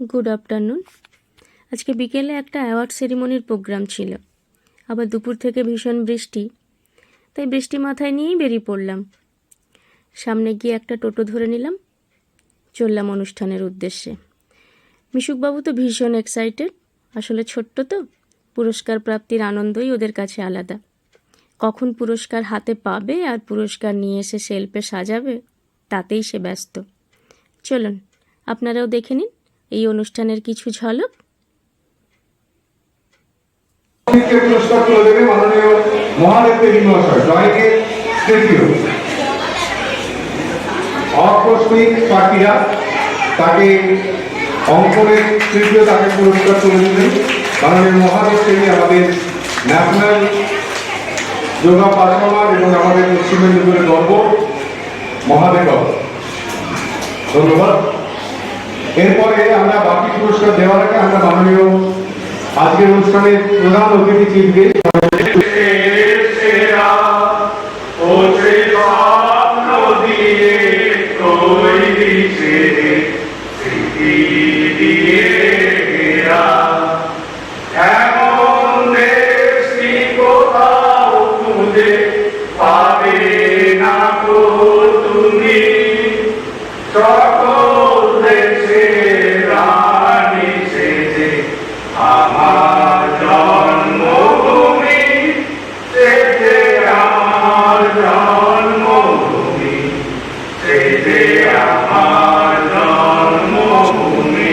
Good afternoon. আজকে বিকেলে একটা অ্যাওয়ার্ড সেরিমনির প্রোগ্রাম ছিল, আবার দুপুর থেকে ভীষণ বৃষ্টি, তাই বৃষ্টি মাথায় নিয়েই বেরিয়ে পড়লাম। সামনে গিয়ে একটা টোটো ধরে নিলাম, চললাম অনুষ্ঠানের উদ্দেশ্যে। মিশুকবাবু তো ভীষণ এক্সাইটেড, আসলে ছোট্ট তো, পুরস্কার প্রাপ্তির আনন্দই ওদের কাছে আলাদা। কখন পুরস্কার হাতে পাবে আর পুরস্কার নিয়ে এসে শেল্ফে সাজাবে তাতেই সে ব্যস্ত। চলুন আপনারাও দেখে নিন এই অনুষ্ঠানের কিছু ঝলক। পুরস্কার তুলে দেবে মাননীয় মহাদেব মহাশয়, জয়কে তৃতীয় অকস্মিক পাখিরা তাকে অঙ্কনের তৃতীয় তাকে পুরস্কার তুলে দিলেন মাননীয় মহাদেব দেবী, আমাদের ন্যাশনাল যোগা পারফর্মার এবং আমাদের পশ্চিম মেদিনীপুরের গর্ব মহাদেব। ধন্যবাদ। এরপরে আমরা বাকি পুরস্কার দেওয়ার আগে আমরা মাননীয় আজকের অনুষ্ঠানের প্রধান অতিথি চিফকে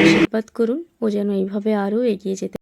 আশীর্বাদ করুন ও যেন এইভাবে আরও এগিয়ে যেতে